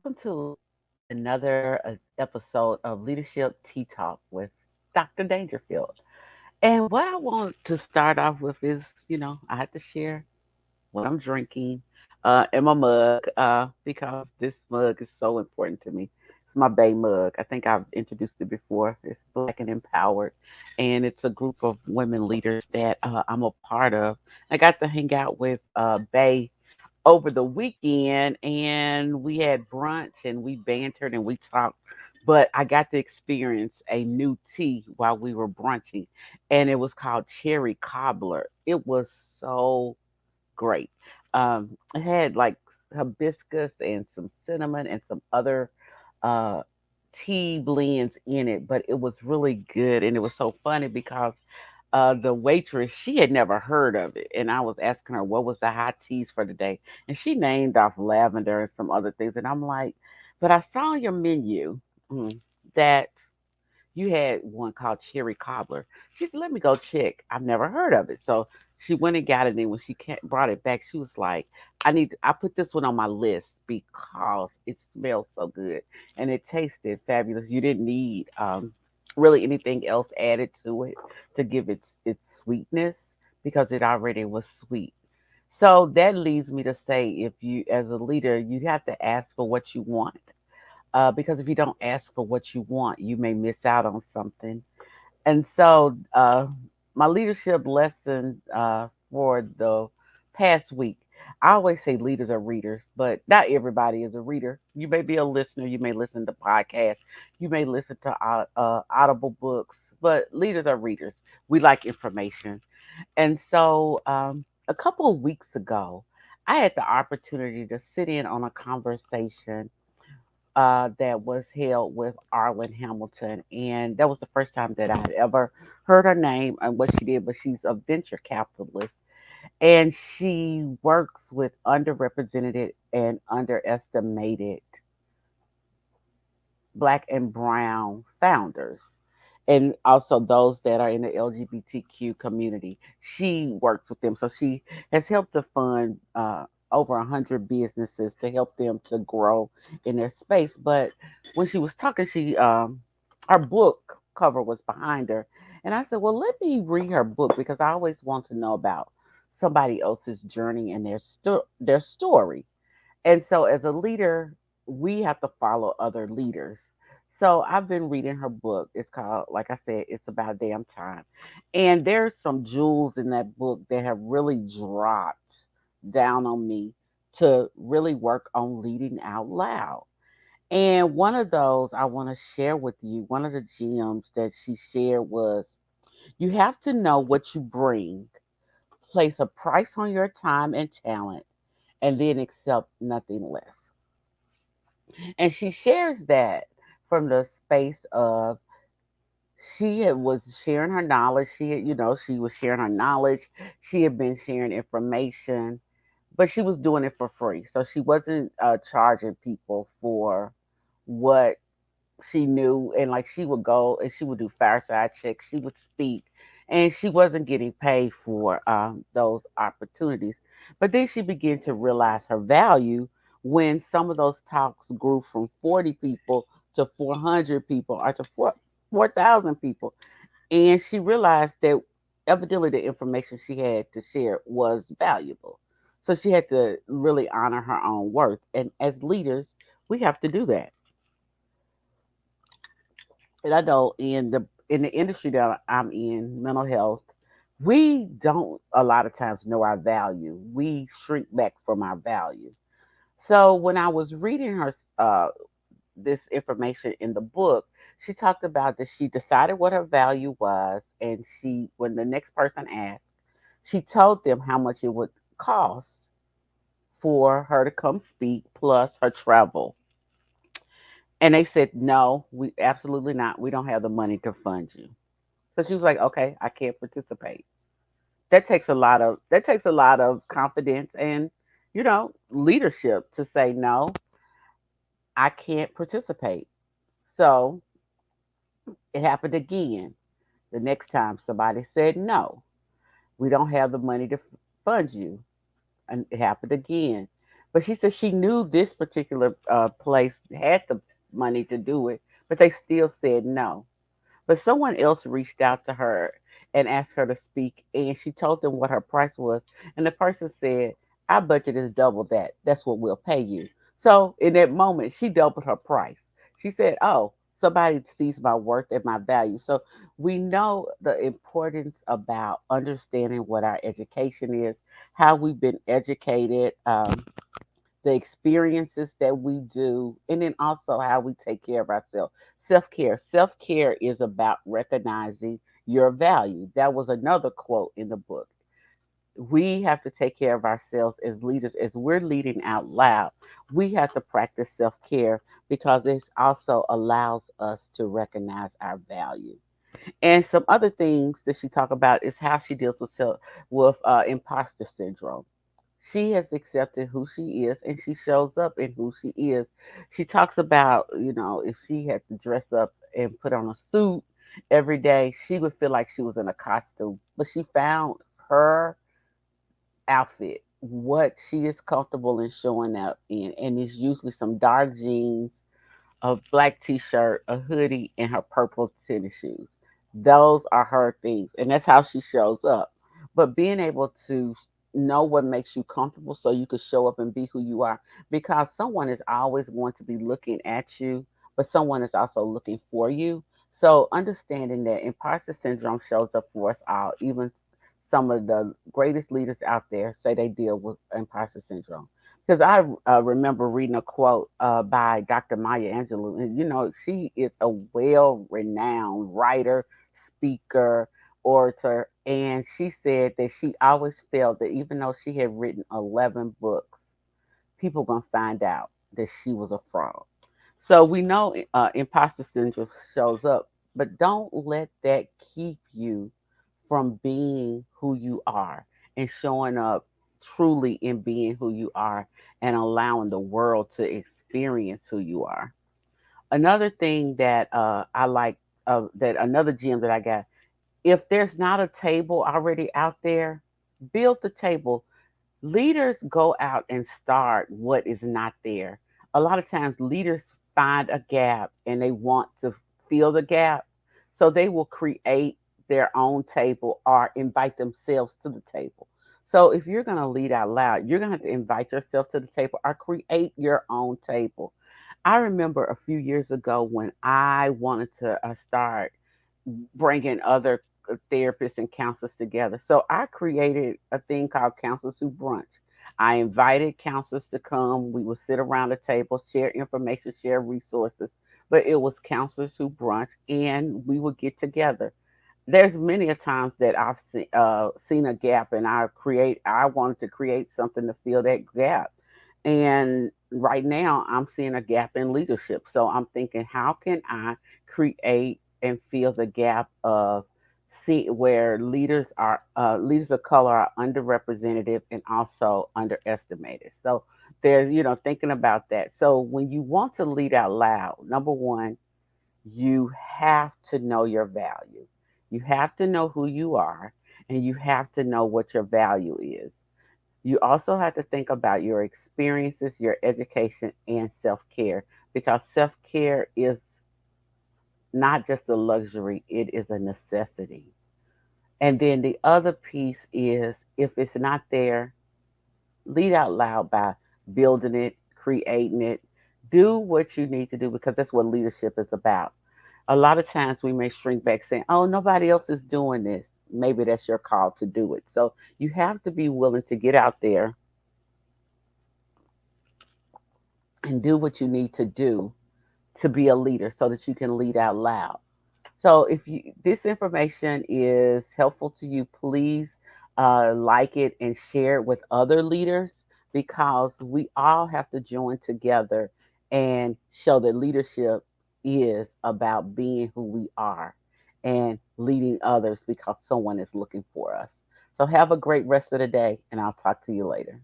welcome to another episode of Leadership Tea Talk with Dr. Dangerfield. And what I want to start off with is, I have to share what I'm drinking in my mug because this mug is so important to me. It's my Bay mug. I think I've introduced it before. It's Black and Empowered, and it's a group of women leaders that I'm a part of. I got to hang out with Bay over the weekend and we had brunch and we bantered and we talked. But I got to experience a new tea while we were brunching, and it was called Cherry Cobbler. It was so great. It had like hibiscus and some cinnamon and some other uh, tea blends in it, but it was really good. And it was so funny because the waitress, she had never heard of it. And I was asking her what was the hot teas for the day. And she named off lavender and some other things. And I'm like, but I saw on your menu mm, that you had one called Cherry Cobbler. She said, let me go check. I've never heard of it. So she went and got it. And when she brought it back, she was like, I put this one on my list because it smells so good and it tasted fabulous. You didn't need really anything else added to it to give its sweetness because it already was sweet. So that leads me to say, if you, as a leader, you have to ask for what you want because if you don't ask for what you want, you may miss out on something. And so, my leadership lesson for the past week, I always say leaders are readers, but not everybody is a reader. You may be a listener, you may listen to podcasts, you may listen to audible books, but leaders are readers. We like information. And so, a couple of weeks ago, I had the opportunity to sit in on a conversation that was held with Arlan Hamilton. And that was the first time that I had ever heard her name and what she did, but she's a venture capitalist. And she works with underrepresented and underestimated Black and Brown founders. And also those that are in the LGBTQ community. She works with them. So she has helped to fund over 100 businesses to help them to grow in their space. But when she was talking, her book cover was behind her. And I said, well, let me read her book because I always want to know about somebody else's journey and their story. And so, as a leader, we have to follow other leaders. So, I've been reading her book. It's called, like I said, It's About Damn Time. And there's some jewels in that book that have really dropped down on me to really work on leading out loud. And one of those I want to share with you, one of the gems that she shared was you have to know what you bring, place a price on your time and talent, and then accept nothing less. And she shares that from the space of was sharing her knowledge. She was sharing her knowledge. She had been sharing information, but she was doing it for free. So she wasn't charging people for what she knew. And like she would go and she would do fireside checks. She would speak, and she wasn't getting paid for those opportunities. But then she began to realize her value when some of those talks grew from 40 people to 400 people or to 4,000 people. And she realized that evidently the information she had to share was valuable. So she had to really honor her own worth. And as leaders, we have to do that. And I know in the industry that I'm in, mental health, we don't a lot of times know our value. We shrink back from our value. So when I was reading her this information in the book, she talked about that she decided what her value was, and when the next person asked, she told them how much it would cost for her to come speak plus her travel. And they said, no, we absolutely not. We don't have the money to fund you. So she was like, okay, I can't participate. That takes a lot of confidence and leadership to say no, I can't participate. So it happened again. The next time somebody said no, we don't have the money to fund you, and it happened again. But she said she knew this particular place had the money to do it, but they still said no. But someone else reached out to her and asked her to speak, and she told them what her price was. And the person said, "Our budget is double that. That's what we'll pay you." So in that moment, she doubled her price. She said, "Oh, somebody sees my worth and my value." So we know the importance about understanding what our education is, how we've been educated. The experiences that we do, and then also how we take care of ourselves. Self care. Self care is about recognizing your value. That was another quote in the book. We have to take care of ourselves as leaders. As we're leading out loud, we have to practice self care because this also allows us to recognize our value. And some other things that she talked about is how she deals with imposter syndrome. She has accepted who she is and she shows up in who she is. She talks about, if she had to dress up and put on a suit every day, she would feel like she was in a costume. But she found her outfit, what she is comfortable in showing up in. And it's usually some dark jeans, a black t-shirt, a hoodie, and her purple tennis shoes. Those are her things, and that's how she shows up. But being able to know what makes you comfortable so you can show up and be who you are, because someone is always going to be looking at you, but someone is also looking for you. So understanding that imposter syndrome shows up for us all, even some of the greatest leaders out there say they deal with imposter syndrome. Because I remember reading a quote by Dr. Maya Angelou, and she is a well-renowned writer, speaker, orator, and she said that she always felt that even though she had written 11 books, people gonna find out that she was a fraud. So we know imposter syndrome shows up, but don't let that keep you from being who you are and showing up truly in being who you are and allowing the world to experience who you are. Another thing that I like, that another gem that I got, if there's not a table already out there, build the table. Leaders go out and start what is not there. A lot of times, leaders find a gap and they want to fill the gap. So they will create their own table or invite themselves to the table. So if you're going to lead out loud, you're going to have to invite yourself to the table or create your own table. I remember a few years ago when I wanted to start bringing other therapists and counselors together. So I created a thing called Counselors Who Brunch. I invited counselors to come. We would sit around the table, share information, share resources. But it was Counselors Who Brunch, and we would get together. There's many a times that I've seen a gap, and I wanted to create something to fill that gap. And right now, I'm seeing a gap in leadership. So I'm thinking, how can I create and fill the gap of see where leaders of color are underrepresented and also underestimated. So there's thinking about that. So when you want to lead out loud, number one, you have to know your value. You have to know who you are, and you have to know what your value is. You also have to think about your experiences, your education, and self care, because self care is not just a luxury, it is a necessity. And then the other piece is if it's not there, lead out loud by building it, creating it. Do what you need to do because that's what leadership is about. A lot of times we may shrink back saying, oh, nobody else is doing this. Maybe that's your call to do it. So you have to be willing to get out there and do what you need to do to be a leader so that you can lead out loud. So if this information is helpful to you, please like it and share it with other leaders because we all have to join together and show that leadership is about being who we are and leading others because someone is looking for us. So have a great rest of the day and I'll talk to you later.